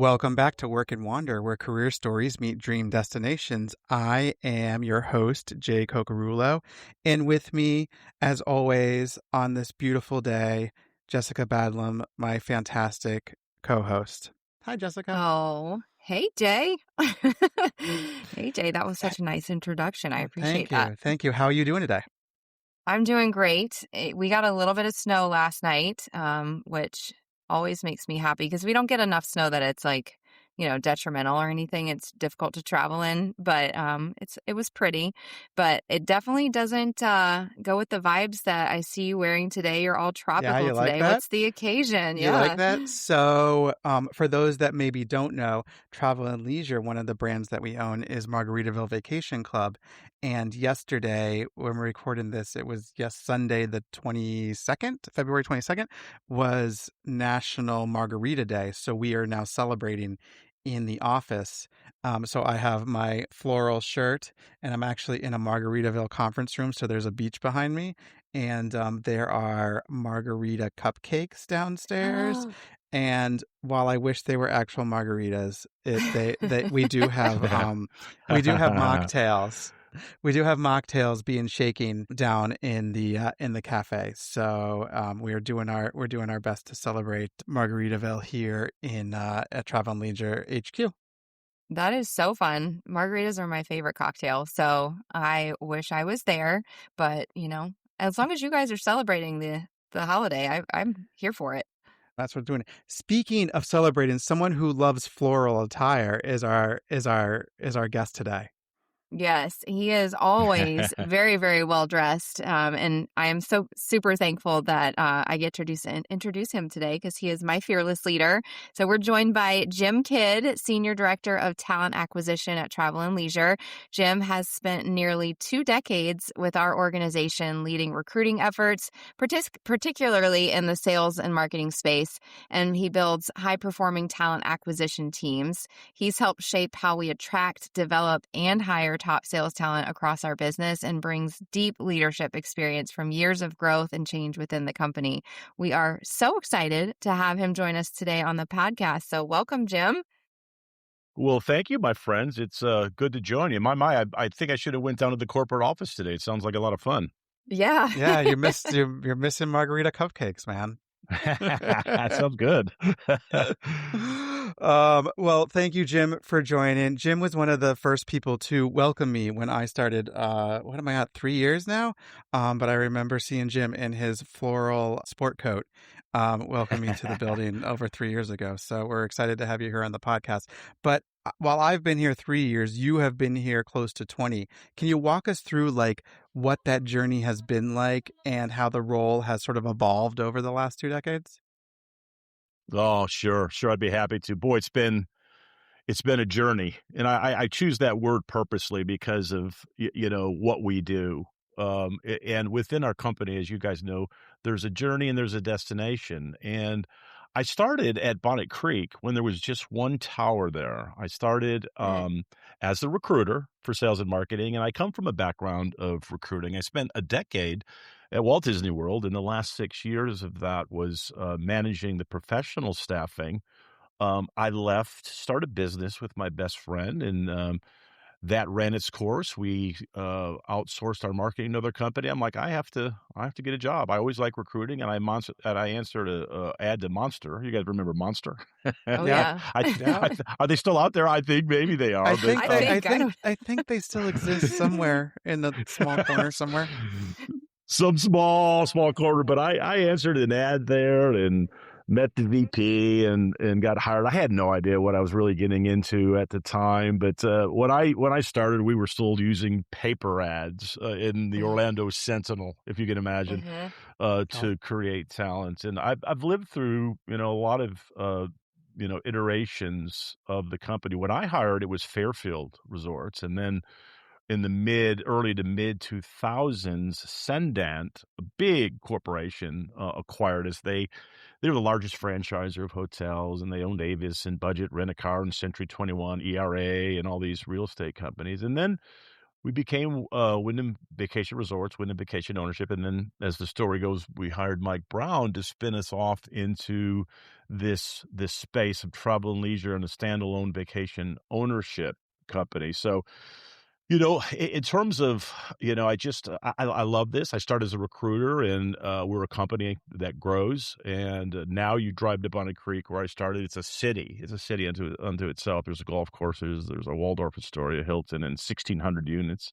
Welcome back to Work and Wander, where career stories meet dream destinations. I am your host, Jay Cocarulo, and with me, as always, on this beautiful day, Jessica Badlam, my fantastic co-host. Hi, Jessica. Oh, hey, Jay. Hey, Jay, that was Th- such a nice introduction. I appreciate Thank that. you. Thank you. How are you doing today? I'm doing great. We got a little bit of snow last night, which always makes me happy because we don't get enough snow that it's like, detrimental or anything. It's difficult to travel in, but it was pretty. But it definitely doesn't go with the vibes that I see you wearing today. You're all Yeah, tropical you like today. that? What's the occasion? You like Yeah. that? So, for those that maybe don't know, Travel and Leisure, one of the brands that we own is Margaritaville Vacation Club. And yesterday, when we're recording this, it was Sunday, the 22nd, February 22nd, was National Margarita Day. So we are now celebrating in the office. So I have my floral shirt, and I'm actually in a Margaritaville conference room. So there's a beach behind me, and there are margarita cupcakes downstairs. Oh. And while I wish they were actual margaritas, we do have mocktails. We do have mocktails being shaken down in the cafe. So we're doing our best to celebrate Margaritaville here in at Travel and Leisure HQ. That is so fun. Margaritas are my favorite cocktail, so I wish I was there. But as long as you guys are celebrating the holiday, I'm here for it. That's what we're doing. Speaking of celebrating, someone who loves floral attire is our guest today. Yes, he is always very, very well dressed, and I am so super thankful that I get to introduce him today because he is my fearless leader. So we're joined by Jim Kidd, Senior Director of Talent Acquisition at Travel and Leisure. Jim has spent nearly 2 decades with our organization leading recruiting efforts, particularly in the sales and marketing space, and he builds high-performing talent acquisition teams. He's helped shape how we attract, develop, and hire top sales talent across our business and brings deep leadership experience from years of growth and change within the company. We are so excited to have him join us today on the podcast. So welcome, Jim. Well, thank you, my friends. It's good to join you. I think I should have went down to the corporate office today. It sounds like a lot of fun. Yeah. Yeah, you're missing margarita cupcakes, man. That sounds good. Well, thank you, Jim, for joining. Jim was one of the first people to welcome me when I started, what am I at, 3 years now? But I remember seeing Jim in his floral sport coat, welcome me to the building over 3 years ago. So we're excited to have you here on the podcast. But while I've been here 3 years, you have been here close to 20. Can you walk us through like what that journey has been like and how the role has sort of evolved over the last 2 decades? Oh, sure. I'd be happy to. Boy, it's been a journey, and I choose that word purposely because of what we do. And within our company, as you guys know, there's a journey and there's a destination. And I started at Bonnet Creek when there was just one tower there. I started as a recruiter for sales and marketing, and I come from a background of recruiting. I spent a decade at Walt Disney World, and the last 6 years of that was managing the professional staffing. I left, started business with my best friend, and that ran its course. We outsourced our marketing to another company. I'm like, I have to get a job. I always like recruiting, and I answered a ad to Monster. You guys remember Monster? Oh, Yeah, yeah. yeah. Are they still out there? I think maybe they are. I But think I think they still exist somewhere in the small corner somewhere. some small corner. But I answered an ad there and met the VP and got hired. I had no idea what I was really getting into at the time. But when I started, we were still using paper ads in the Orlando Sentinel, if you can imagine, to create talent. And I've lived through a lot of iterations of the company. When I hired, it was Fairfield Resorts, and then in the early to mid 2000s, Cendant, a big corporation, acquired us. They were the largest franchisor of hotels, and they owned Avis and Budget Rent-A-Car and Century 21, ERA, and all these real estate companies. And then we became Wyndham Vacation Resorts, Wyndham Vacation Ownership, and then, as the story goes, we hired Mike Brown to spin us off into this space of travel and leisure and a standalone vacation ownership company. So, in terms of, I love this. I started as a recruiter, and we're a company that grows. And now you drive to Bonnet Creek, where I started. It's a city. It's a city unto itself. There's a golf course. There's a Waldorf Astoria, Hilton, and 1,600 units.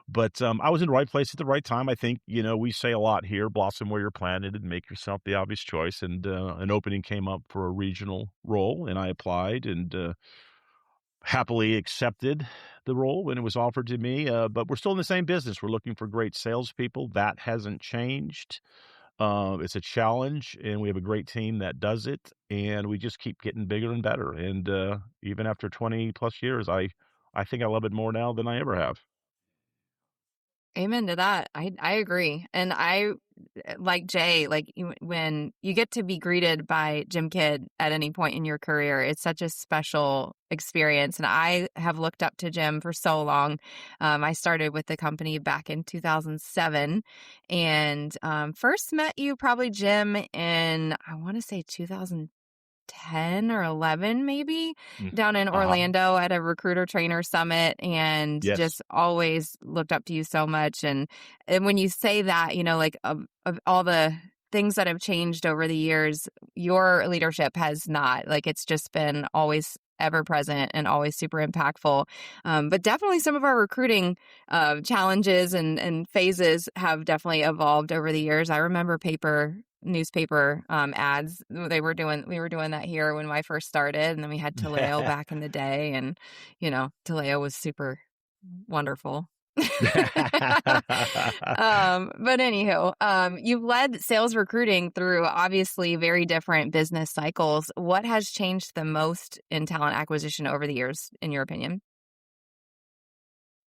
But I was in the right place at the right time. I think, we say a lot here: blossom where you're planted and make yourself the obvious choice. And an opening came up for a regional role, and I applied, and happily accepted the role when it was offered to me. But we're still in the same business. We're looking for great salespeople. That hasn't changed. It's a challenge, and we have a great team that does it, and we just keep getting bigger and better. And even after 20 plus years, I think I love it more now than I ever have. Amen to that. I agree. And like Jay, when you get to be greeted by Jim Kidd at any point in your career, it's such a special experience. And I have looked up to Jim for so long. I started with the company back in 2007, and first met you probably, Jim, in, I want to say, 2010 or 11, maybe, Mm. down in Uh-huh. Orlando at a recruiter trainer summit, and Yes. just always looked up to you so much. And when you say that, like, of all the things that have changed over the years, your leadership has not. Like, it's just been always ever present and always super impactful. But definitely some of our recruiting challenges and phases have definitely evolved over the years. I remember newspaper ads. We were doing that here when I first started, and then we had Taleo back in the day, and Taleo was super wonderful. But anywho, you've led sales recruiting through obviously very different business cycles. What has changed the most in talent acquisition over the years, in your opinion?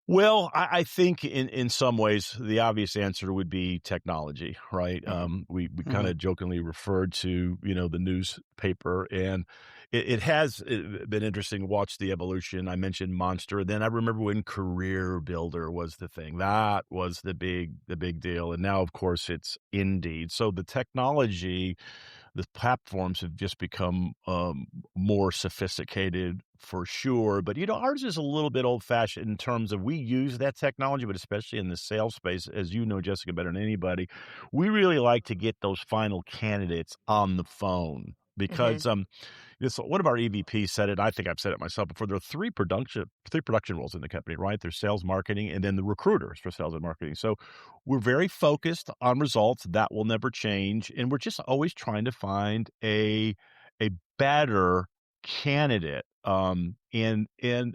Well, I think in some ways the obvious answer would be technology, right? Hmm. We kind Mhm. of jokingly referred to the newspaper, and it has been interesting to watch the evolution. I mentioned Monster, then I remember when Career Builder was the thing. That was the big deal, and now of course it's Indeed. So the platforms have just become more sophisticated for sure. But, ours is a little bit old fashioned in terms of we use that technology, but especially in the sales space, as you know, Jessica, better than anybody, we really like to get those final candidates on the phone Hmm. because one of our EVPs said it. I think I've said it myself before. There are three production roles in the company, right? There's sales, marketing, and then the recruiters for sales and marketing. So we're very focused on results. That will never change, and we're just always trying to find a better candidate. And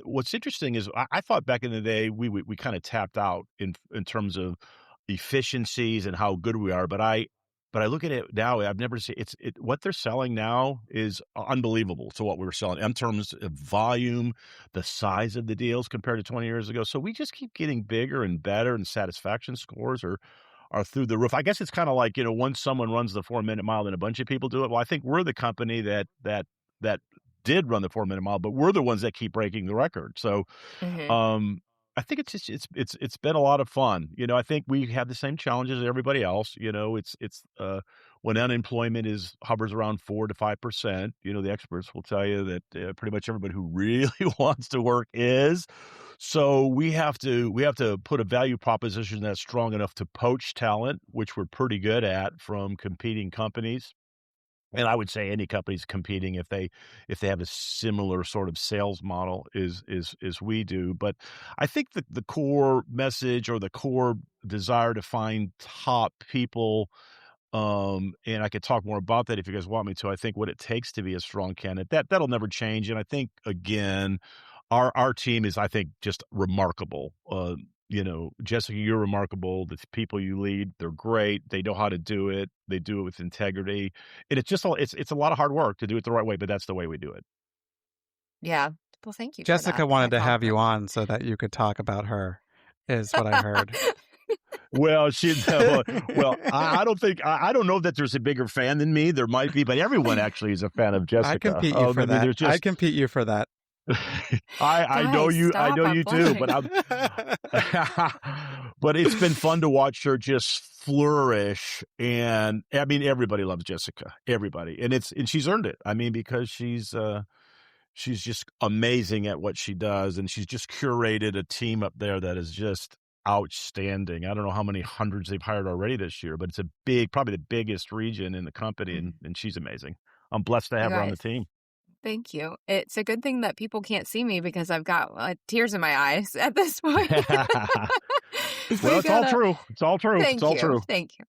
what's interesting is I thought back in the day we kind of tapped out in terms of efficiencies and how good we are, but I look at it now. I've never seen what they're selling now is unbelievable to what we were selling in terms of volume, the size of the deals compared to 20 years ago. So we just keep getting bigger and better, and satisfaction scores are through the roof. I guess it's kind of like, once someone runs the 4 minute mile, then a bunch of people do it. Well, I think we're the company that did run the 4 minute mile, but we're the ones that keep breaking the record. So Hmm. um, I think it's just it's been a lot of fun. I think we have the same challenges as everybody else. It's when unemployment hovers around 4 to 5%. The experts will tell you that pretty much everybody who really wants to work is. So we have to put a value proposition that's strong enough to poach talent, which we're pretty good at from competing companies. And I would say any company's competing if they have a similar sort of sales model is we do. But I think the core message or the core desire to find top people, and I could talk more about that if you guys want me to. I think what it takes to be a strong candidate, that'll never change. And I think again, our team is, I think, just remarkable. Jessica, you're remarkable. The people you lead, they're great. They know how to do it. They do it with integrity. And it's a lot of hard work to do it the right way, but that's the way we do it. Yeah. Well, thank you for Jessica that wanted to have you compliment. on so that you could talk about her, is what I heard. Well, I don't think I don't know that there's a bigger fan than me. There might be, but everyone actually is a fan of I Jessica. compete you I for mean, that. there's I just compete you for that. Guys, I stop. know I'm you do, but blushing. I'm but it's been fun to watch her just flourish, and I mean everybody loves Jessica, everybody. And she's earned it. I mean because she's just amazing at what she does, and she's just curated a team up there that is just outstanding. I don't know how many hundreds they've hired already this year, but it's a big, probably the biggest region in the company, and she's amazing. I'm blessed to You have her on the guys, team. thank you. It's a good thing that people can't see me because I've got tears in my eyes at this point. Well, We it's all gotta, true. It's all true. It's thank all you. true. Thank you.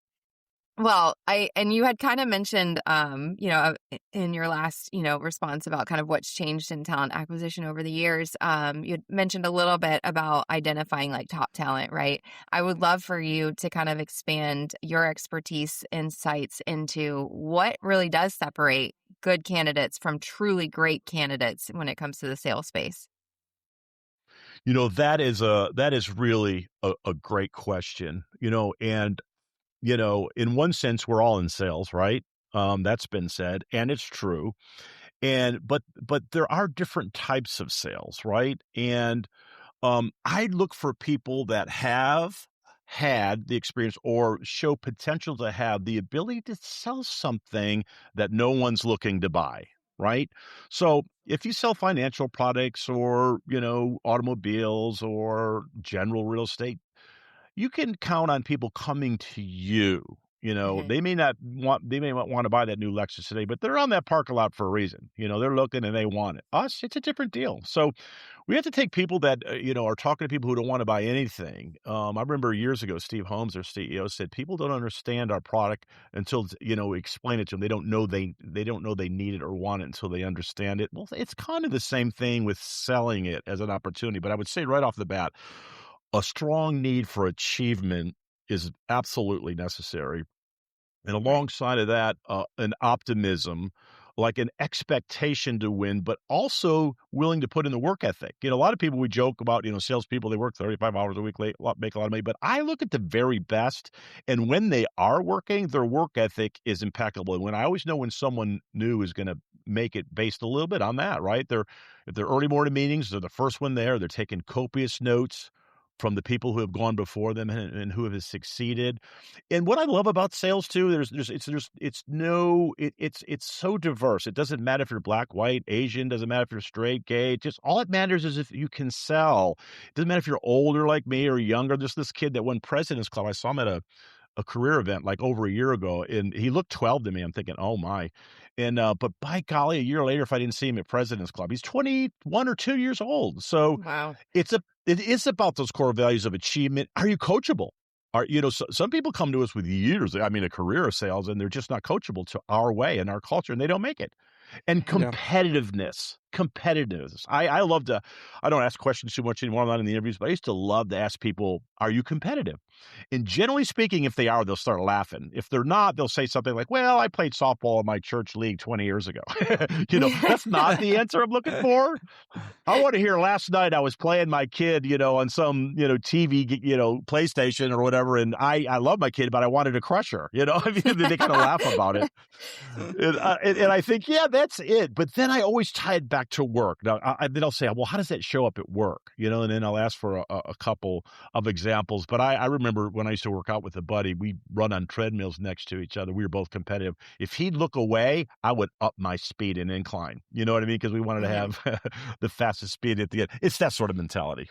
Well, and you had kind of mentioned, in your last, response about kind of what's changed in talent acquisition over the years. You mentioned a little bit about identifying like top talent, right? I would love for you to kind of expand your expertise insights into what really does separate good candidates from truly great candidates when it comes to the sales space. That is really a great question. And in one sense, we're all in sales, right? That's been said, and it's true. But there are different types of sales, right? And I look for people that have had the experience or show potential to have the ability to sell something that no one's looking to buy, right? So if you sell financial products or, automobiles or general real estate, you can count on people coming to you. Hmm. They may not want to buy that new Lexus today, but they're on that parking lot for a reason. They're looking and they want it. Us, it's a different deal. So we have to take people that, are talking to people who don't want to buy anything. I remember years ago, Steve Holmes, our CEO, said people don't understand our product until, we explain it to them. They don't know they need it or want it until they understand it. Well, it's kind of the same thing with selling it as an opportunity. But I would say right off the bat, a strong need for achievement is absolutely necessary. And Right. alongside of that, an optimism, like an expectation to win, but also willing to put in the work ethic. A lot of people, we joke about, salespeople, they work 35 hours a week, make a lot of money. But I look at the very best, and when they are working, their work ethic is impeccable. And when I always know when someone new is going to make it based a little bit on that, right? If they're early morning meetings, they're the first one there. They're taking copious notes from the people who have gone before them and who have succeeded. And what I love about sales too, it's so diverse. It doesn't matter if you're black, white, Asian, doesn't matter if you're straight, gay. Just all it matters is if you can sell. It doesn't matter if you're older like me or younger. There's this kid that won President's Club. I saw him at a career event like over a year ago, and he looked 12 to me. I'm thinking, oh my. And but by golly, a year later, if I didn't see him at President's Club, he's 21 or 2 years old. So Wow. it is about those core values of achievement. Are you coachable? Some people come to us with years, I mean, a career of sales, and they're just not coachable to our way and our culture, and they don't make it. And Hmm. Yeah. competitiveness. I love to, I don't ask questions too much anymore. I'm not in the interviews, but I used to love to ask people, are you competitive? And generally speaking, if they are, they'll start laughing. If they're not, they'll say something like, well, I played softball in my church league 20 years ago. That's not the answer I'm looking for. I want to hear last night I was playing my kid, on some, TV, PlayStation or whatever. And I love my kid, but I wanted to crush her, I mean, they kind of laugh about it. And I think, yeah, that's it. But then I always tie it back to work. Now, then I'll say, well, how does that show up at work? And then I'll ask for a couple of examples. But I remember when I used to work out with a buddy, we run on treadmills next to each other. We were both competitive. If he'd look away, I would up my speed and incline. You know what I mean? Because we wanted to Hmm. have the fastest speed at the end. It's that sort of mentality.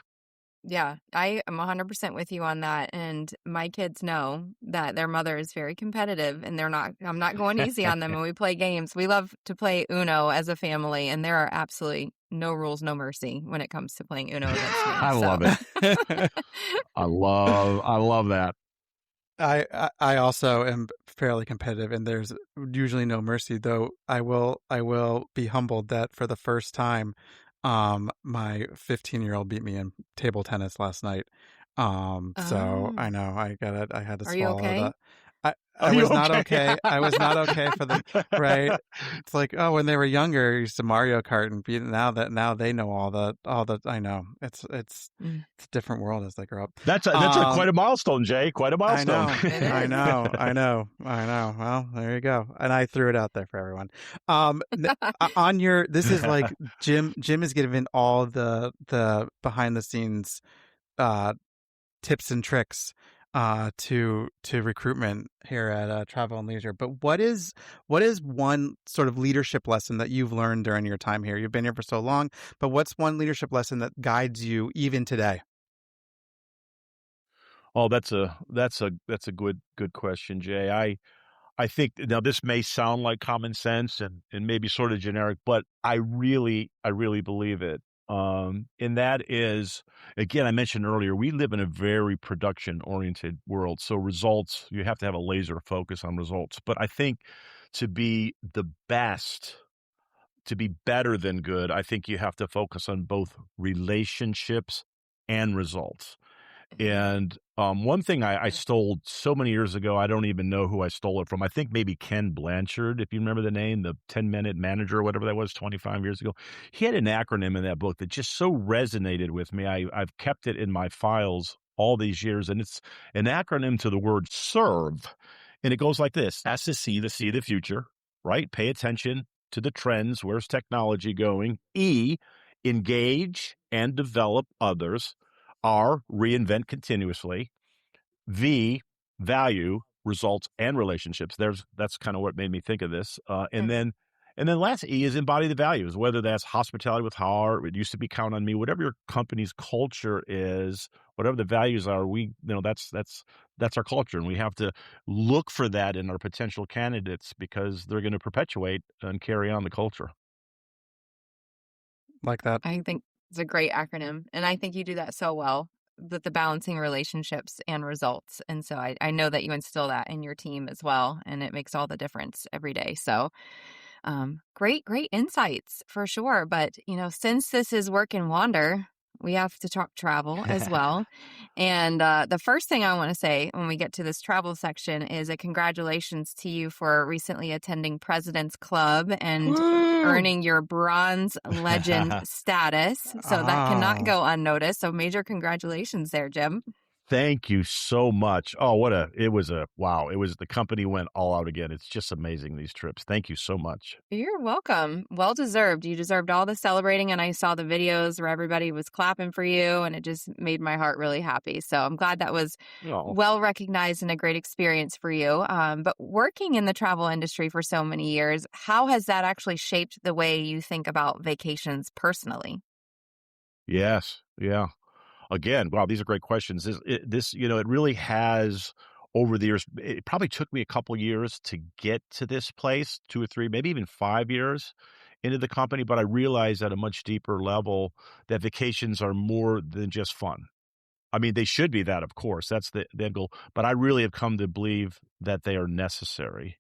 Yeah, I am 100% with you on that. And my kids know that their mother is very competitive and I'm not going easy on them when we play games. We love to play Uno as a family, and there are absolutely no rules, no mercy when it comes to playing Uno against me. I So, love it. I love that. I also am fairly competitive, and there's usually no mercy. Though I will be humbled that for the first time, my 15-year-old beat me in table tennis last night. So I oh, know I had to are you swallow okay? that. Are I you was not okay? okay. I was not okay for the right. It's like, oh, when they were younger, I used to Mario Kart and be now they know all the I know. Mm. It's a different world as they grow up. That's a quite a milestone, Jay. Quite a I milestone. know. It I is. know. I know. I know. Well, there you go. And I threw it out there for everyone. N- on your this is like Jim is giving all the behind the scenes uh tips and tricks to recruitment here at Travel and Leisure. But what is one sort of leadership lesson that you've learned during your time here? You've been here for so long, but what's one leadership lesson that guides you even today? Oh, that's a good question, Jay. I think now this may sound like common sense and maybe sort of generic, but I really believe it. And that is, again, I mentioned earlier, we live in a very production oriented world. So results, you have to have a laser focus on results. But I think to be the best, to be better than good, I think you have to focus on both relationships and results. Mhm. And one thing I stole so many years ago, I don't even know who I stole it from. I think maybe Ken Blanchard, if you remember the name, the 10-minute manager or whatever that was 25 years ago. He had an acronym in that book that just so resonated with me. I've kept it in my files all these years, and it's an acronym to the word serve. And it goes like this: S to see the future, right? Pay attention to the trends. Where's technology going? E, engage and develop others. R, reinvent continuously. V, value results and relationships. That's kind of what made me think of this. And then last E is embody the values, whether that's hospitality with heart, it used to be count on me, whatever your company's culture is, whatever the values are, that's our culture. And we have to look for that in our potential candidates because they're going to perpetuate and carry on the culture. Like that. I think it's a great acronym. And I think you do that so well with the balancing relationships and results. And so I know that you instill that in your team as well. And it makes all the difference every day. So great insights for sure. But, since this is Work and Wander, we have to talk travel as well. And the first thing I want to say when we get to this travel section is a congratulations to you for recently attending President's Club and Woo! earning your bronze legend status. So that cannot Oh, go unnoticed. So major congratulations there, Jim. Thank you so much. Oh, wow. The company went all out again. It's just amazing, these trips. Thank you so much. You're welcome. Well deserved. You deserved all the celebrating. And I saw the videos where everybody was clapping for you, and it just made my heart really happy. So I'm glad that was Oh, well recognized and a great experience for you. But working in the travel industry for so many years, how has that actually shaped the way you think about vacations personally? yes. Yeah. Again, wow, these are great questions. It really has over the years. It probably took me a couple years to get to this place, 2 or 3, maybe even 5 years into the company, but I realized at a much deeper level that vacations are more than just fun. I mean, they should be that, of course. That's the end goal, but I really have come to believe that they are necessary.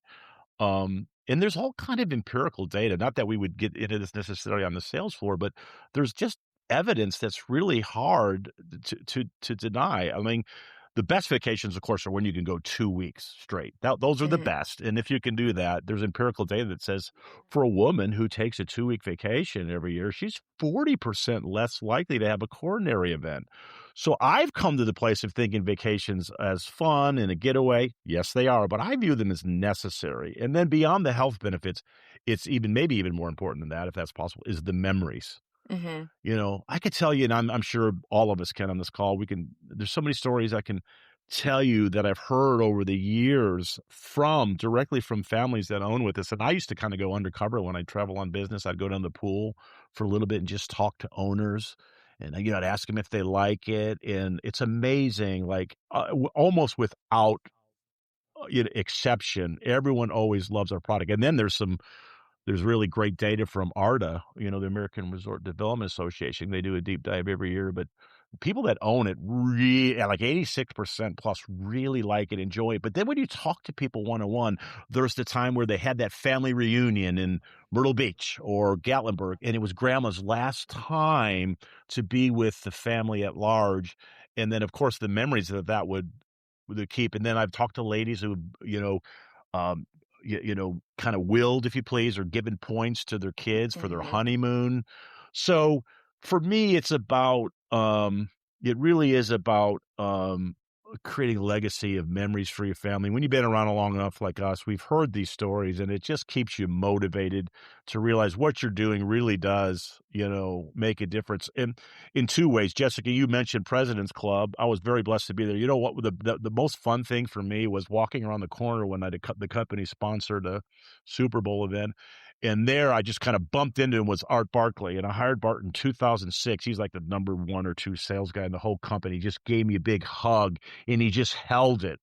And there's all kind of empirical data, not that we would get into this necessarily on the sales floor, but there's just evidence that's really hard to deny. I mean, the best vacations, of course, are when you can go 2 weeks straight. Those are the Hmm. best. And if you can do that, there's empirical data that says for a woman who takes a 2-week vacation every year, she's 40% less likely to have a coronary event. So I've come to the place of thinking vacations as fun and a getaway. Yes, they are, but I view them as necessary. And then beyond the health benefits, it's maybe even more important than that, if that's possible, is the memories. Hmm. I could tell you, and I'm sure all of us can on this call. There's so many stories I can tell you that I've heard over the years directly from families that own with us. And I used to kind of go undercover when I travel on business. I'd go down the pool for a little bit and just talk to owners. And I'd ask them if they like it. And it's amazing, like almost without exception, everyone always loves our product. And then there's really great data from ARDA, the American Resort Development Association. They do a deep dive every year, but people that own it really, like 86% plus, really like it, enjoy it. But then when you talk to people one-on-one, there's the time where they had that family reunion in Myrtle Beach or Gatlinburg, and it was grandma's last time to be with the family at large. And then, of course, the memories that would to keep. And then I've talked to ladies who, um, kind of willed, if you please, or given points to their kids for their Hmm. honeymoon. So for me, it really is about creating a legacy of memories for your family. When you've been around long enough, like us, we've heard these stories, and it just keeps you motivated to realize what you're doing really does, make a difference. And in two ways, Jessica, you mentioned President's Club. I was very blessed to be there. You know what? The most fun thing for me was walking around the corner when the company sponsored a Super Bowl event. And there, I just kind of bumped into him was Art Barkley, and I hired Bart in 2006. He's like the number one or two sales guy in the whole company. He just gave me a big hug, and he just held it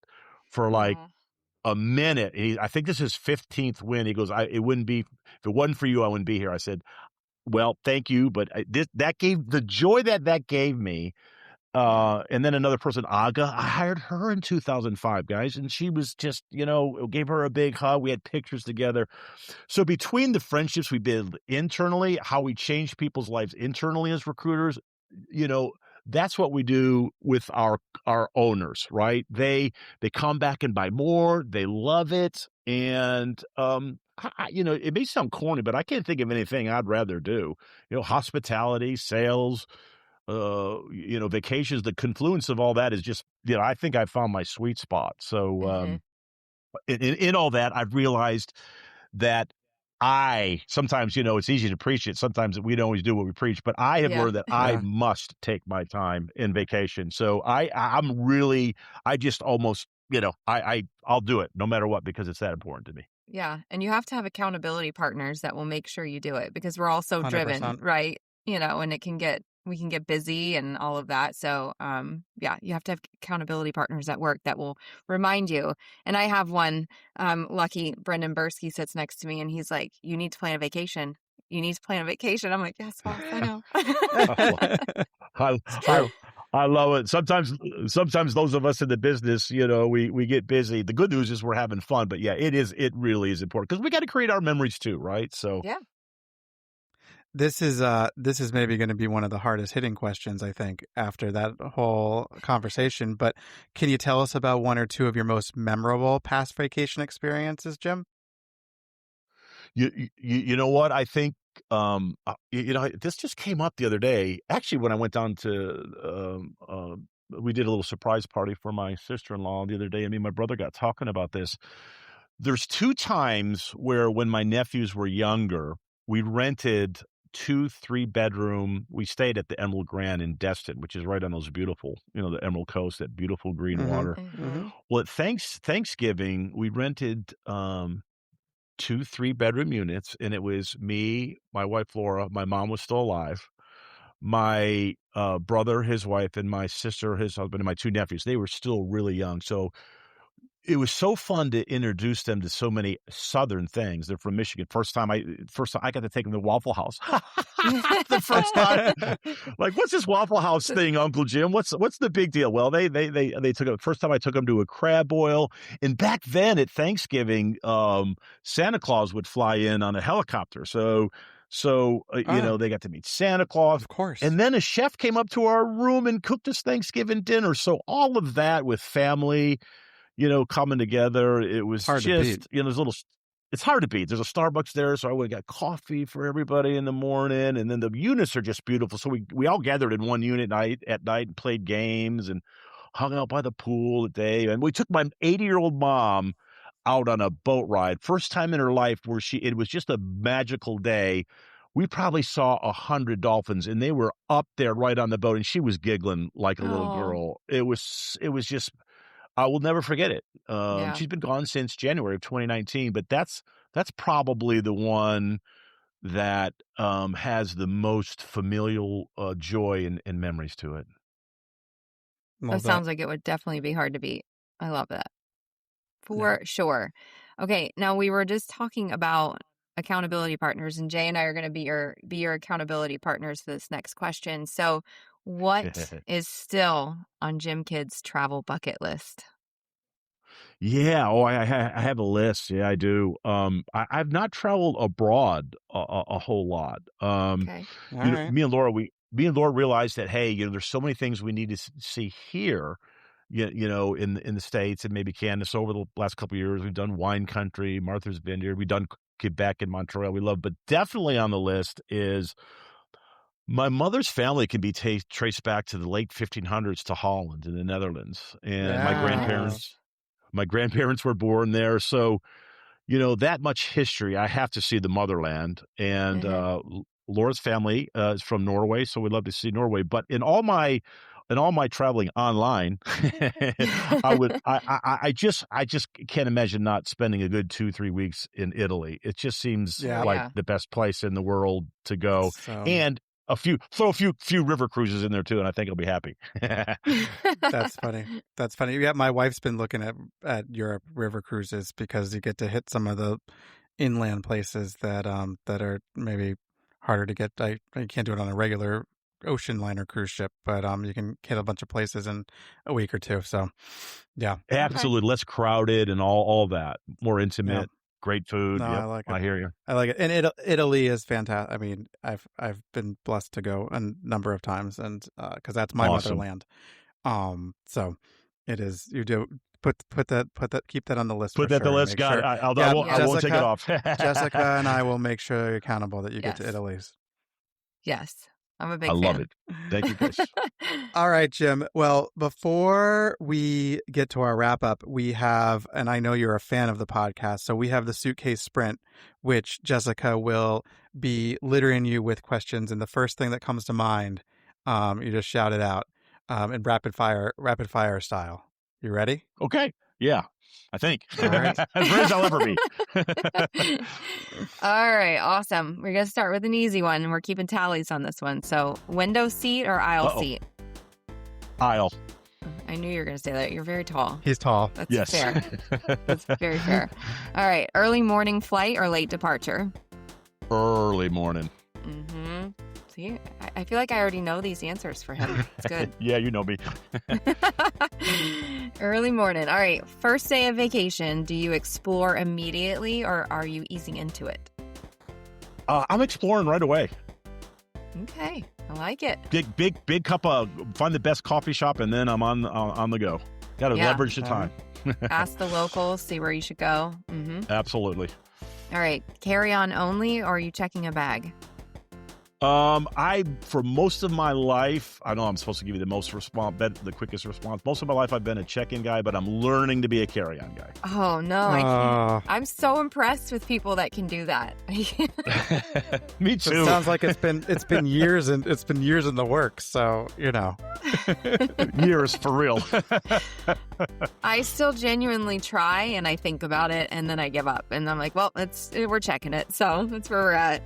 for like Oh, a minute. I think this is his 15th win. He goes, it wouldn't be, if it wasn't for you, I wouldn't be here. I said, well, thank you, but that gave the joy that gave me. yeah. And then another person, Aga, I hired her in 2005, guys, and she was just, gave her a big hug. We had pictures together. So between the friendships we build internally, how we change people's lives internally as recruiters, you know, that's what we do with our owners, right? They come back and buy more. They love it, and it may sound corny, but I can't think of anything I'd rather do. Hospitality, sales, vacations. The confluence of all that is just, I think I found my sweet spot. So Hmm. in all that, I've realized that I sometimes, it's easy to preach it. Sometimes we don't always do what we preach, but I have Yeah. learned that I Yeah. must take my time in vacation. So I'm really, I just almost, I'll do it no matter what, because it's that important to me. Yeah. And you have to have accountability partners that will make sure you do it because we're all so driven, 100%. right? And we can get busy and all of that. So, yeah, you have to have accountability partners at work that will remind you. And I have one, lucky Brendan Bursky sits next to me and he's like, you need to plan a vacation. You need to plan a vacation. I'm like, yes, boss, I know. I It's I true. I love it. Sometimes those of us in the business, we get busy. The good news is we're having fun, but yeah, it really is important because we got to create our memories too, right? So Yeah. This is maybe going to be one of the hardest hitting questions, I think, after that whole conversation. But can you tell us about one or two of your most memorable past vacation experiences, Jim? you know what? I think this just came up the other day. Actually, when I went down to we did a little surprise party for my sister-in-law the other day, and me and my brother got talking about this. There's two times where when my nephews were younger, we rented 2 3-bedroom. We stayed at the Emerald Grand in Destin, which is right on those beautiful, the Emerald Coast, that beautiful green Mm-hmm. water. Mm-hmm. Hmm. Well, at Thanksgiving, we rented 2 3-bedroom units, and it was me, my wife Laura, my mom was still alive, my brother, his wife, and my sister, his husband, and my 2 nephews. They were still really young. So it was so fun to introduce them to so many Southern things. They're from Michigan. First time I got to take them to Waffle House. The first time, like, what's this Waffle House thing, Uncle Jim? What's the big deal? Well, they took it. First time I took them to a crab boil, and back then at Thanksgiving, Santa Claus would fly in on a helicopter. So Ah, they got to meet Santa Claus. of course. And then a chef came up to our room and cooked us Thanksgiving dinner. So all of that with family, coming together. It It's was hard to beat. just, it's hard to beat. There's a Starbucks there, so I went and got coffee for everybody in the morning, and then the units are just beautiful. So we all gathered in one unit at night and played games and hung out by the pool at day. And we took my 80-year-old mom out on a boat ride. First time in her life where it was just a magical day. We probably saw 100 dolphins, and they were up there right on the boat, and she was giggling like a little Oh, girl. It was just, I will never forget it. yeah. She's been gone since January of 2019, but that's probably the one that has the most familial joy and memories to it. That Love that. sounds like it would definitely be hard to beat. I love that. Yeah. For sure. Okay, now we were just talking about accountability partners, and Jay and I are going to be your accountability partners for this next question. So, what is still on Jim Kidd's travel bucket list? Yeah. Oh, I have a list. Yeah, I do. I've not traveled abroad a whole lot. Okay. All right. Me and Laura realized that, hey, there's so many things we need to see here in the States and maybe Canada. So over the last couple of years, we've done wine country, Martha's Vineyard. We've done Quebec and Montreal. We love, but definitely on the list is my mother's family can be traced back to the late 1500s to Holland in the Netherlands, and my Yeah. Nice. grandparents were born there. So that much history. I have to see the motherland. And Mhm. Laura's family is from Norway, so we'd love to see Norway. But in all my traveling online, I just can't imagine not spending a good 2-3 weeks in Italy. It just seems Yeah. like Yeah. the best place in the world to go, So and throw a few river cruises in there too, and I think I'll be happy. that's funny. That's funny. Yeah, my wife's been looking at Europe river cruises because you get to hit some of the inland places that are maybe harder to get. I can't do it on a regular ocean liner cruise ship, but you can hit a bunch of places in a week or two. So yeah, Okay. Absolutely, less crowded and all that, more yeah. intimate, great food. No, I Yep, like it. I hear you. I like it. And Italy is fantastic. I mean, I've been blessed to go a number of times, and because that's my Awesome. motherland. So it is. You do put that keep that on the list for Put that on the sure, and list. make Got it. sure. I Yeah, won't I Yeah. won't take it Jessica, off. Jessica, and I will make sure you're accountable that you get to Yes. Italy's. Yes. I'm a I big love fan. it. Thank you, guys. All right, Jim. Well, before we get to our wrap up, we have, and I know you're a fan of the podcast, so we have the suitcase sprint, which Jessica will be littering you with questions. And the first thing that comes to mind, you just shout it out in rapid fire style. You ready? Okay. Yeah, I think. All right. As ready as I'll ever be. All right, awesome. We're going to start with an easy one, and we're keeping tallies on this one. So, window seat or aisle Uh-oh. seat? Aisle. I knew you were going to say that. You're very tall. He's tall. That's Yes. fair. That's very fair. All right, early morning flight or late departure? Early morning. Mm-hmm. See, I feel like I already know these answers for him. It's good. Yeah, you know me. Early morning. All right, first day of vacation. Do you explore immediately or are you easing into it? I'm exploring right away. Okay, I like it. Big cup of, find the best coffee shop, and then I'm on the go. Got to Yeah. leverage the time. Ask the locals, see where you should go. Mm-hmm. Absolutely. All right, carry on only or are you checking a bag? For most of my life, I know I'm supposed to give you the quickest response. Most of my life, I've been a check-in guy, but I'm learning to be a carry-on guy. Oh, no, I can't. Oh, I'm so impressed with people that can do that. Me it too. sounds like it's been years and it's been years in the works. So Years for real. I still genuinely try and I think about it and then I give up and I'm like, well, we're checking it. So that's where we're at.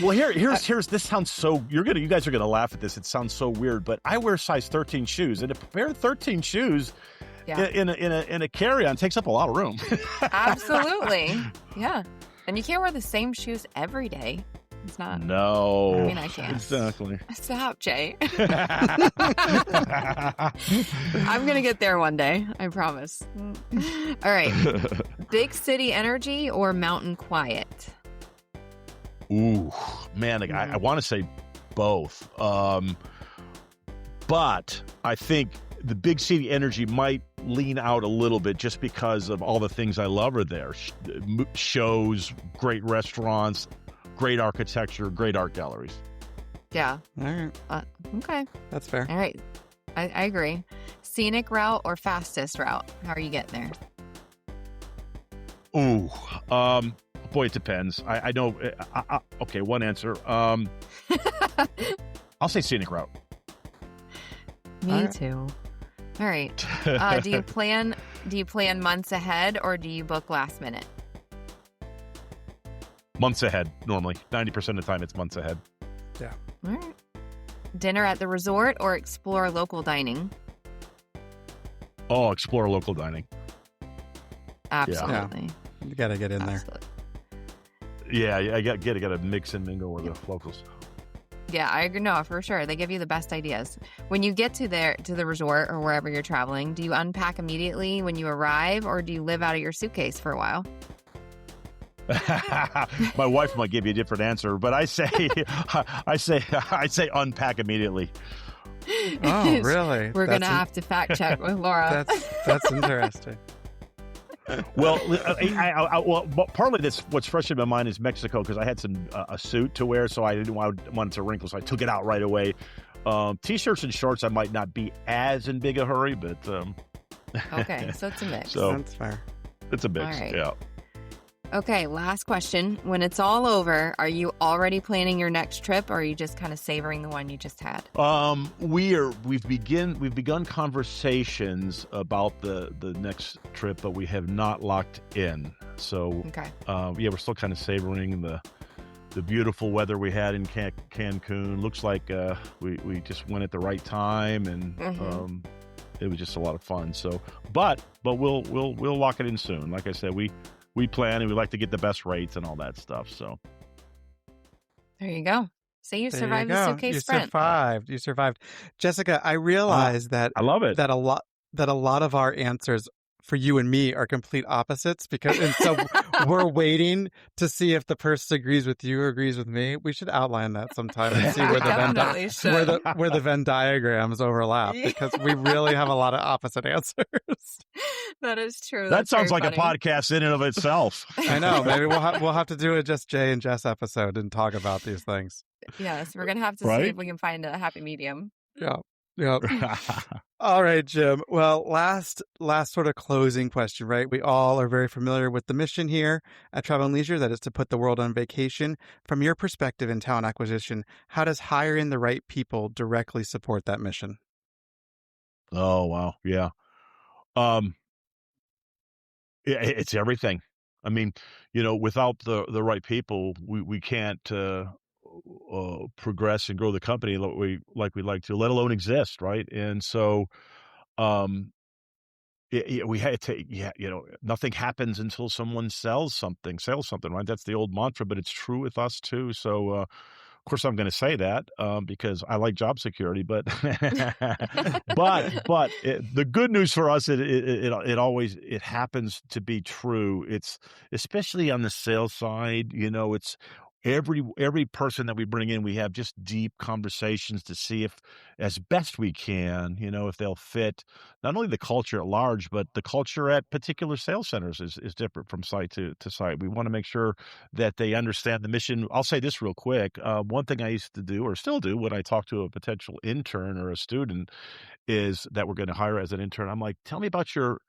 Well, here's this sounds so you guys are gonna laugh at this. It sounds so weird, but I wear size 13 shoes, and a pair of 13 shoes Yeah, in a carry-on takes up a lot of room. absolutely. Yeah. And you can't wear the same shoes every day. It's not. No, I mean, I can't. Exactly. Stop, Jay. I'm going to get there one day. I promise. All right. Big city energy or mountain quiet? Ooh, man, I want to say both. But I think the big city energy might lean out a little bit just because of all the things I love are there. Shows, great restaurants, great architecture, great art galleries. Yeah. all right, Okay. that's fair. All right. I agree. Scenic route or fastest route? How are you getting there? Ooh, boy, it depends. I know. Okay, one answer. I'll say scenic route. Me All right. too. All right. Do you plan months ahead or do you book last minute? Months ahead, normally. 90% of the time, it's months ahead. All right. Dinner at the resort or explore local dining? Oh, explore local dining. Absolutely. You got to get in there. Absolutely. Yeah, I got to mix and mingle with the locals. Yeah, I agree. No, for sure. They give you the best ideas. When you get to the resort or wherever you're traveling, do you unpack immediately when you arrive or do you live out of your suitcase for a while? My wife might give you a different answer, but I say unpack immediately. Oh, really? We're going to have to fact check with Laura. That's interesting. Well, well, but partly that's what's fresh in my mind is Mexico, because I had a suit to wear, so I didn't want it to wrinkle, so I took it out right away. T-shirts and shorts, I might not be as in big a hurry, but okay, so it's a mix. So That's fair. It's a mix, right. yeah. Okay, last question. When it's all over, are you already planning your next trip, or are you just kind of savoring the one you just had? We've begun conversations about the next trip, but we have not locked in. So, Okay. Yeah, we're still kind of savoring the beautiful weather we had in Cancun. Looks like we just went at the right time, and it was just a lot of fun. So, but we'll lock it in soon. Like I said, we plan and we like to get the best rates and all that stuff. So There you go. So you There survived you the go. suitcase You sprint. survived. You survived. Jessica, I realize that I love it. that a lot of our answers for you and me are complete opposites, and so we're waiting to see if the person agrees with you or agrees with me. We should outline that sometime and see where Definitely should. where the Venn diagrams overlap, because we really have a lot of opposite answers. That is true. That That's sounds very like funny. a podcast in and of itself. I know. Maybe we'll have to do a just Jay and Jess episode and talk about these things. Yes, we're going to have to see Right? if we can find a happy medium. Yeah. Yeah. All right, Jim. Well, last sort of closing question, right? We all are very familiar with the mission here at Travel and Leisure, that is to put the world on vacation. From your perspective in talent acquisition, how does hiring the right people directly support that mission? Oh, wow. Yeah. It's everything. I mean, without the right people, we can't progress and grow the company like we'd like to, let alone exist, right? And so, um, we had to, nothing happens until someone sells something, right? That's the old mantra, but it's true with us too. So, of course, I'm going to say that because I like job security, but the good news for us, it always happens to be true. It's especially on the sales side. It's every person that we bring in, we have just deep conversations to see if, as best we can, if they'll fit not only the culture at large, but the culture at particular sales centers is different from site to site. We want to make sure that they understand the mission. I'll say this real quick. One thing I used to do, or still do, when I talk to a potential intern or a student is that we're going to hire as an intern, I'm like, tell me about your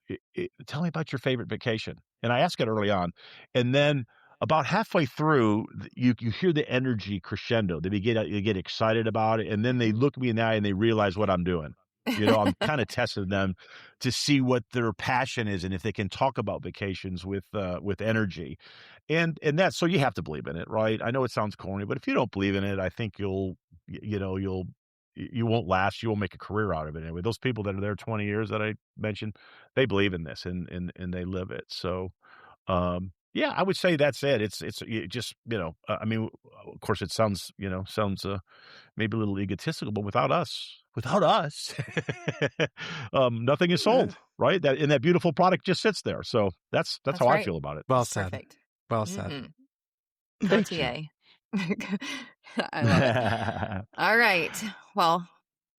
favorite vacation. And I ask it early on. And then about halfway through, you hear the energy crescendo. They get excited about it. And then they look me in the eye and they realize what I'm doing. I'm kind of testing them to see what their passion is and if they can talk about vacations with energy. And that's, so you have to believe in it, right? I know it sounds corny, but if you don't believe in it, I think you won't last. You won't make a career out of it anyway. Those people that are there 20 years that I mentioned, they believe in this and they live it. So, yeah, I would say that's it. It's just, I mean, of course it sounds maybe a little egotistical, but without us, nothing is sold, right? That beautiful product just sits there. So that's how I right. feel about it. Well That's said. perfect. Well said. Thank you. OTA. I love it. All right. Well,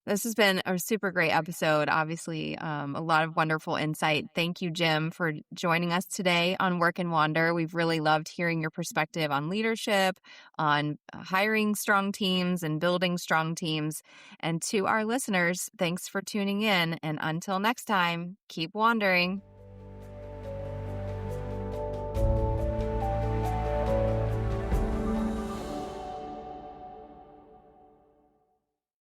this has been a super great episode. Obviously, a lot of wonderful insight. Thank you, Jim, for joining us today on Work and Wander. We've really loved hearing your perspective on leadership, on hiring strong teams and building strong teams. And to our listeners, thanks for tuning in. And until next time, keep wandering.